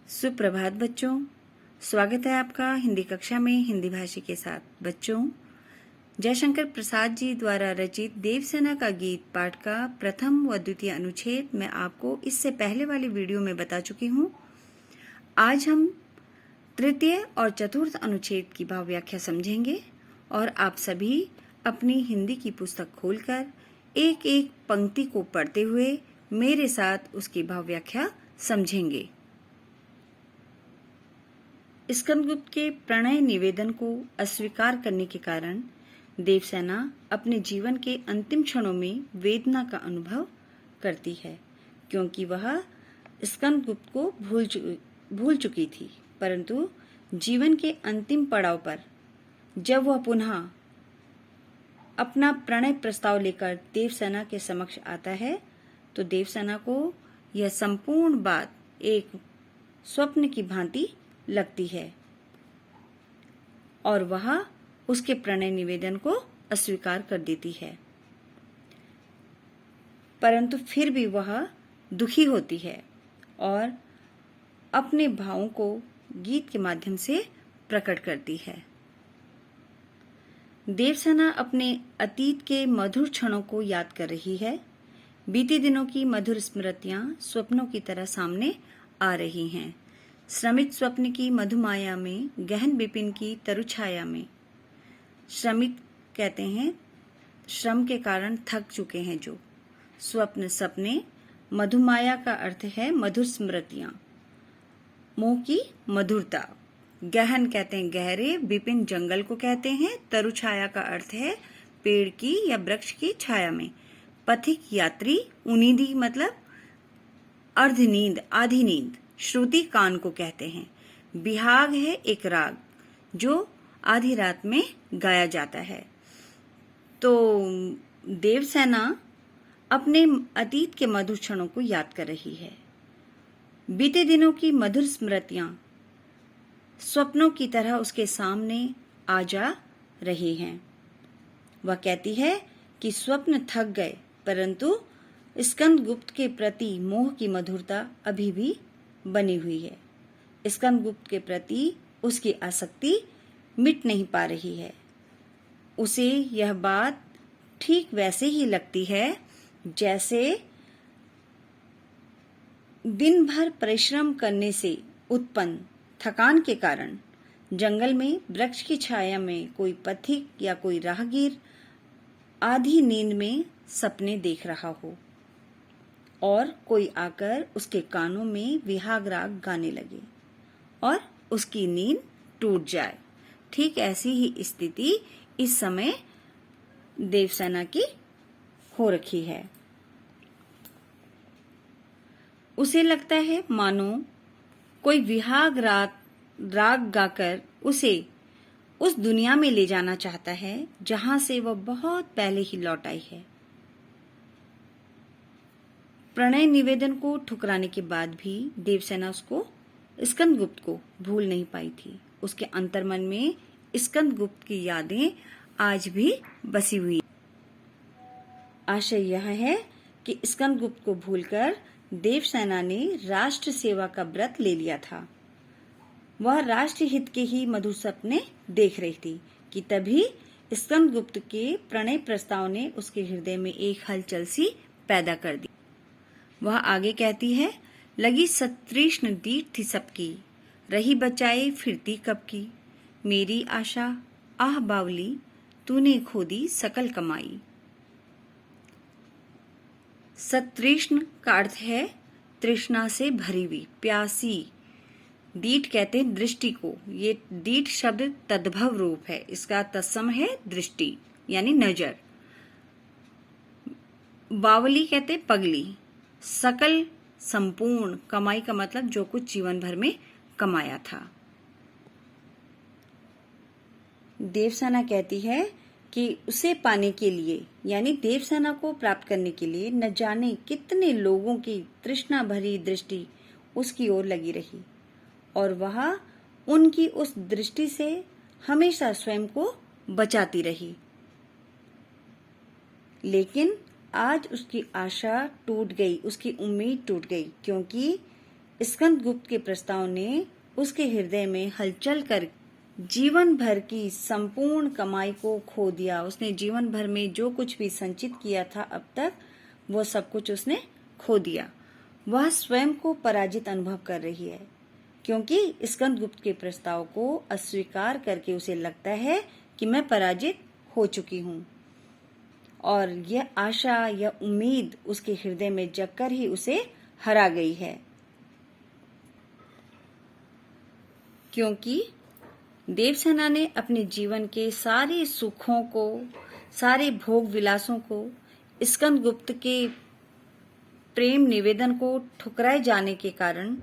सुप्रभात बच्चों, स्वागत है आपका हिंदी कक्षा में हिंदी भाषा के साथ। बच्चों, जयशंकर प्रसाद जी द्वारा रचित देवसेना का गीत पाठ का प्रथम व द्वितीय अनुच्छेद मैं आपको इससे पहले वाली वीडियो में बता चुकी हूँ। आज हम तृतीय और चतुर्थ अनुच्छेद की भाव व्याख्या समझेंगे और आप सभी अपनी हिंदी की पुस्तक खोलकर एक एक पंक्ति को पढ़ते हुए मेरे साथ उसकी भाव व्याख्या समझेंगे। स्कंदगुप्त के प्रणय निवेदन को अस्वीकार करने के कारण देवसेना अपने जीवन के अंतिम क्षणों में वेदना का अनुभव करती है, क्योंकि वह स्कंदगुप्त को भूल चुकी थी। परंतु जीवन के अंतिम पड़ाव पर जब वह पुनः अपना प्रणय प्रस्ताव लेकर देवसेना के समक्ष आता है, तो देवसेना को यह संपूर्ण बात एक स्वप्न की भांति लगती है और वह उसके प्रणय निवेदन को अस्वीकार कर देती है। परंतु फिर भी वह दुखी होती है और अपने भावों को गीत के माध्यम से प्रकट करती है। देवसेना अपने अतीत के मधुर क्षणों को याद कर रही है। बीते दिनों की मधुर स्मृतियां स्वप्नों की तरह सामने आ रही हैं। श्रमित स्वप्न की मधुमाया में, गहन विपिन की तरुछाया में। श्रमित कहते हैं श्रम के कारण थक चुके हैं जो। स्वप्न सपने, मधुमाया का अर्थ है मधुर स्मृतियां, मोह की मधुरता। गहन कहते हैं गहरे, विपिन जंगल को कहते हैं, तरुछाया का अर्थ है पेड़ की या वृक्ष की छाया में। पथिक यात्री, उनीदी मतलब अर्ध नींद, आधी नींद। श्रुति कान को कहते हैं। बिहाग है एक राग जो आधी रात में गाया जाता है। तो देवसेना अपने अतीत के मधुर क्षणों को याद कर रही है। बीते दिनों की मधुर स्मृतियां स्वप्नों की तरह उसके सामने आ जा रही हैं। वह कहती है कि स्वप्न थक गए, परंतु स्कंदगुप्त के प्रति मोह की मधुरता अभी भी बनी हुई है। स्कंदगुप्त के प्रति उसकी आसक्ति मिट नहीं पा रही है। उसे यह बात ठीक वैसे ही लगती है जैसे दिन भर परिश्रम करने से उत्पन्न थकान के कारण जंगल में वृक्ष की छाया में कोई पथिक या कोई राहगीर आधी नींद में सपने देख रहा हो और कोई आकर उसके कानों में विहाग राग गाने लगे और उसकी नींद टूट जाए। ठीक ऐसी ही स्थिति इस समय देवसेना की हो रखी है। उसे लगता है मानो कोई विहाग राग गाकर उसे उस दुनिया में ले जाना चाहता है जहां से वह बहुत पहले ही लौट आई है। प्रणय निवेदन को ठुकराने के बाद भी देवसेना स्कंदगुप्त को भूल नहीं पाई थी। उसके अंतर्मन में स्कंदगुप्त की यादें आज भी बसी हुई। आशय यह है कि स्कंदगुप्त को भूलकर देवसेना ने राष्ट्र सेवा का व्रत ले लिया था। वह राष्ट्र हित के ही मधुर सपने देख रही थी कि तभी स्कंदगुप्त के प्रणय प्रस्ताव ने उसके हृदय में एक हलचल सी पैदा कर दी। वह आगे कहती है, लगी सतृष्ण दीठ थी सबकी, रही बचाए फिरती कब की। मेरी आशा आह बावली, तूने खोदी सकल कमाई। सतृष्ण का अर्थ है तृष्णा से भरी हुई, प्यासी। दीठ कहते हैं दृष्टि को। ये दीठ शब्द तद्भव रूप है, इसका तत्सम है दृष्टि यानी नजर। बावली कहते पगली। सकल संपूर्ण, कमाई का मतलब जो कुछ जीवन भर में कमाया था। देवसेना कहती है कि उसे पाने के लिए यानी देवसेना को प्राप्त करने के लिए न जाने कितने लोगों की तृष्णा भरी दृष्टि उसकी ओर लगी रही और वह उनकी उस दृष्टि से हमेशा स्वयं को बचाती रही। लेकिन आज उसकी आशा टूट गई, उसकी उम्मीद टूट गई, क्योंकि स्कंदगुप्त के प्रस्ताव ने उसके हृदय में हलचल कर जीवन भर की संपूर्ण कमाई को खो दिया। उसने जीवन भर में जो कुछ भी संचित किया था अब तक, वो सब कुछ उसने खो दिया। वह स्वयं को पराजित अनुभव कर रही है, क्योंकि स्कंदगुप्त के प्रस्ताव को अस्वीकार करके उसे लगता है कि मैं पराजित हो चुकी हूँ, और यह आशा, यह उम्मीद उसके हृदय में जगकर ही उसे हरा गई है। क्योंकि देवसेना ने अपने जीवन के सारे सुखों को, सारे भोग विलासों को स्कंदगुप्त के प्रेम निवेदन को ठुकराए जाने के कारण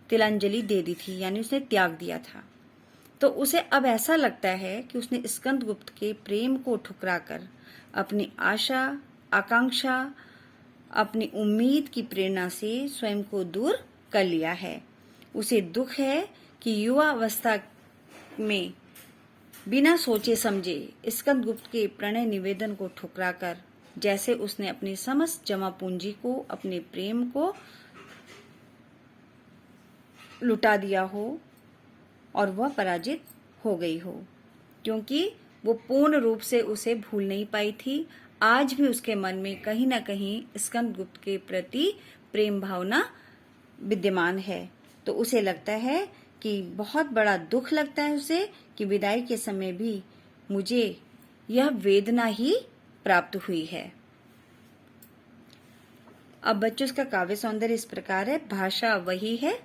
तिलांजलि दे दी थी, यानी उसने त्याग दिया था। तो उसे अब ऐसा लगता है कि उसने स्कंदगुप्त के प्रेम को ठुकराकर अपनी आशा, आकांक्षा, अपनी उम्मीद की प्रेरणा से स्वयं को दूर कर लिया है। उसे दुख है कि युवा अवस्था में बिना सोचे समझे स्कंदगुप्त के प्रणय निवेदन को ठुकराकर जैसे उसने अपनी समस्त जमा पूंजी को, अपने प्रेम को लुटा दिया हो और वह पराजित हो गई हो, क्योंकि वो पूर्ण रूप से उसे भूल नहीं पाई थी। आज भी उसके मन में कहीं न कहीं स्कंदगुप्त के प्रति प्रेम भावना विद्यमान है। तो उसे लगता है कि बहुत बड़ा दुख लगता है उसे कि विदाई के समय भी मुझे यह वेदना ही प्राप्त हुई है। अब बच्चों, इसका काव्य सौंदर्य इस प्रकार है। भाषा वही है,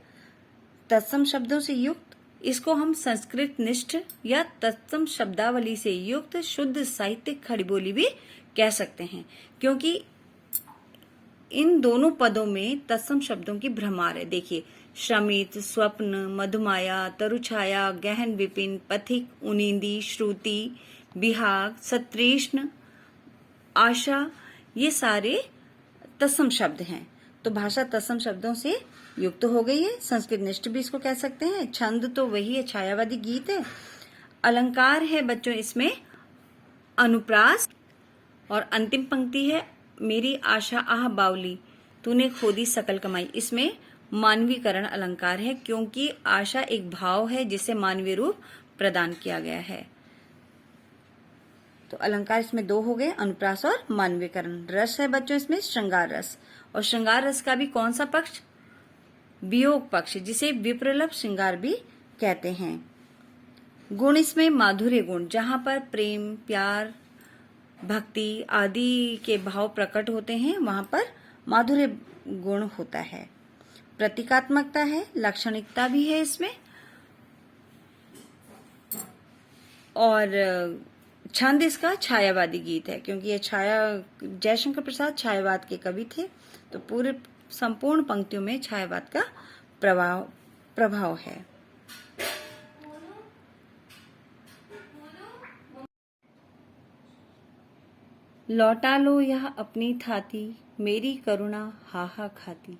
तत्सम शब्दों से युक्त। इसको हम संस्कृत निष्ठ या तत्सम शब्दावली से युक्त शुद्ध साहित्यिक खड़ी बोली भी कह सकते हैं, क्योंकि इन दोनों पदों में तत्सम शब्दों की भ्रमार है। देखिए, श्रमित, स्वप्न, मधुमाया, तरुछाया, गहन विपिन, पथिक, उनींदी, श्रुति, विहाग, सतृष्ण, आशा, ये सारे तत्सम शब्द हैं। तो भाषा तत्सम शब्दों से युक्त हो गई है। संस्कृत निष्ठ भी इसको कह सकते हैं। छंद तो वही है, छायावादी गीत है। अलंकार है बच्चों इसमें अनुप्रास, और अंतिम पंक्ति है मेरी आशा आह बावली तूने खोदी सकल कमाई। इसमें मानवीकरण अलंकार है, क्योंकि आशा एक भाव है जिसे मानवीय रूप प्रदान किया गया है। तो अलंकार इसमें दो हो गए, अनुप्रास और मानवीकरण। रस है बच्चों इसमें श्रृंगार रस, और श्रृंगार रस का भी कौन सा पक्ष? वियोग पक्ष, जिसे विप्रलभ श्रृंगार भी कहते हैं। गुण इसमें माधुर्य गुण, जहां पर प्रेम, प्यार, भक्ति आदि के भाव प्रकट होते हैं, वहां पर माधुर्य गुण होता है। प्रतीकात्मकता है, लाक्षणिकता भी है इसमें, और छंद इसका छायावादी गीत है, क्योंकि ये जयशंकर प्रसाद छायावाद के कवि थे। तो पूरे संपूर्ण पंक्तियों में छायावाद का प्रभाव है। लौटा लो यह अपनी थाती, मेरी करुणा हाहा खाती,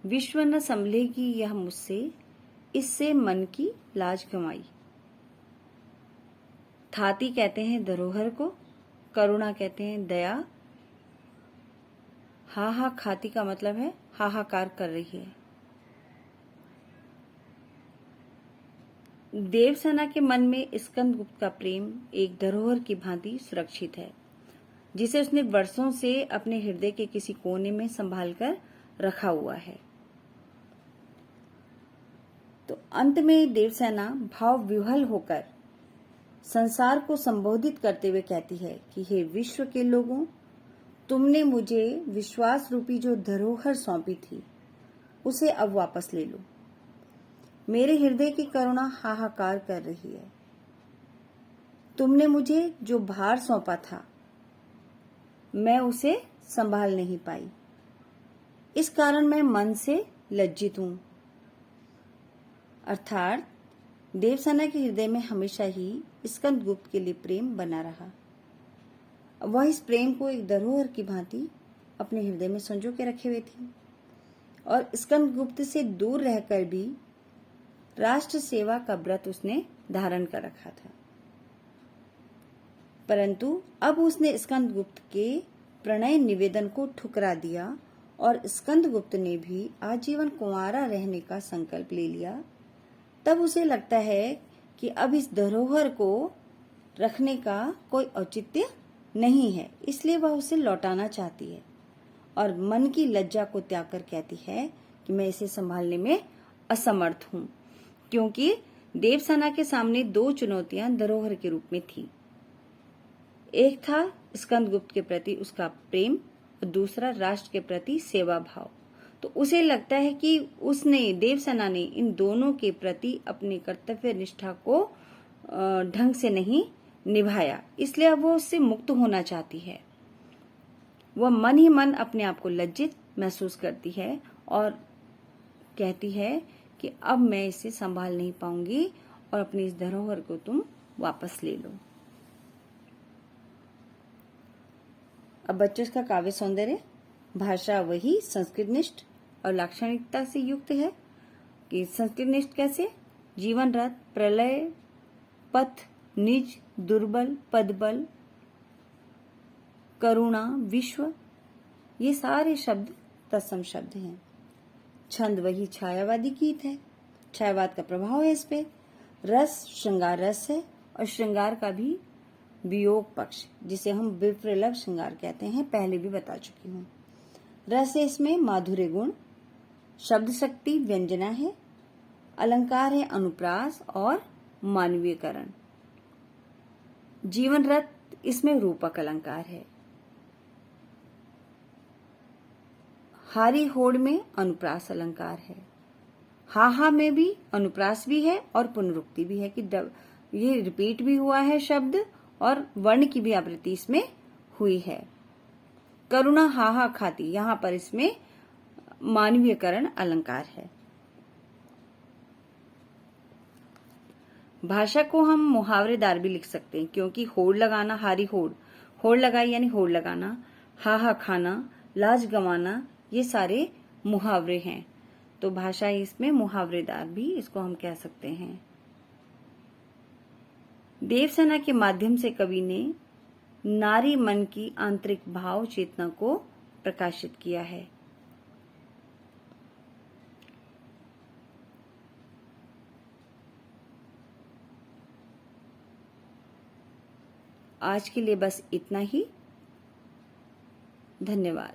विश्व न संभलेगी यह मुझसे, इससे मन की लाज गंवाई। थाती कहते हैं धरोहर को, करुणा कहते हैं दया, हाहा खाती का मतलब है हाहाकार कर रही है। देवसेना के मन में स्कंदगुप्त का प्रेम एक धरोहर की भांति सुरक्षित है, जिसे उसने वर्षों से अपने हृदय के किसी कोने में संभाल कर रखा हुआ है। तो अंत में देवसेना भाव विह्वल होकर संसार को संबोधित करते हुए कहती है कि हे विश्व के लोगों, तुमने मुझे विश्वास रूपी जो धरोहर सौंपी थी उसे अब वापस ले लो। मेरे हृदय की करुणा हाहाकार कर रही है। तुमने मुझे जो भार सौंपा था मैं उसे संभाल नहीं पाई, इस कारण मैं मन से लज्जित हूं। अर्थात देवसेना के हृदय में हमेशा ही स्कंदगुप्त के लिए प्रेम बना रहा। वह इस प्रेम को एक धरोहर की भांति अपने हृदय में संजो के रखे हुए थी, और स्कंदगुप्त से दूर रहकर भी राष्ट्र सेवा का व्रत उसने धारण कर रखा था। परंतु अब उसने स्कंदगुप्त के प्रणय निवेदन को ठुकरा दिया और स्कंदगुप्त ने भी आजीवन कुंवारा रहने का संकल्प ले लिया, तब उसे लगता है कि अब इस धरोहर को रखने का कोई औचित्य नहीं है, इसलिए वह उसे लौटाना चाहती है और मन की लज्जा को त्याग कर कहती है कि मैं इसे संभालने में असमर्थ हूं, क्योंकि देवसेना के सामने दो चुनौतियां धरोहर के रूप में थी। एक था स्कंदगुप्त के प्रति उसका प्रेम और दूसरा राष्ट्र के प्रति सेवा भाव। तो उसे लगता है कि उसने देवसेना ने इन दोनों के प्रति अपनी कर्तव्य निष्ठा को ढंग से नहीं निभाया, इसलिए अब वो उससे मुक्त होना चाहती है। वह मन ही मन अपने आप को लज्जित महसूस करती है और कहती है कि अब मैं इसे संभाल नहीं पाऊंगी और अपनी इस धरोहर को तुम वापस ले लो। अब बच्चों का काव्य सौंदर्य, भाषा वही संस्कृतनिष्ठ और लाक्षणिकता से युक्त है कि संस्कृतनिष्ठ कैसे, जीवन रथ, प्रलय, पथ, निज, दुर्बल, पदबल, करुणा, विश्व, ये सारे शब्द तत्सम शब्द हैं। छंद वही छायावादी गीत है, छायावाद का प्रभाव है इस पे। रस श्रृंगार रस है और श्रृंगार का भी वियोग पक्ष, जिसे हम विप्रलभ श्रृंगार कहते हैं, पहले भी बता चुकी हूँ। रस है इसमें माधुर्य गुण, शब्द शक्ति व्यंजना है, अलंकार है अनुप्रास और मानवीयकरण। जीवन रथ इसमें रूपक अलंकार है। हारी होड़ में अनुप्रास अलंकार है। हा में भी अनुप्रास भी है और पुनरुक्ति भी है कि ये रिपीट भी हुआ है शब्द और वर्ण की भी आवृत्ति इसमें हुई है। करुणा हा खाती, यहां पर इसमें मानवीयकरण अलंकार है। भाषा को हम मुहावरेदार भी लिख सकते हैं, क्योंकि होड़ लगाना, हारी होड़ लगाई यानी होड़ लगाना, हा खाना, लाज गंवाना, ये सारे मुहावरे हैं। तो भाषा इसमें मुहावरेदार भी इसको हम कह सकते हैं। देवसेना के माध्यम से कवि ने नारी मन की आंतरिक भाव चेतना को प्रकाशित किया है। आज के लिए बस इतना ही। धन्यवाद।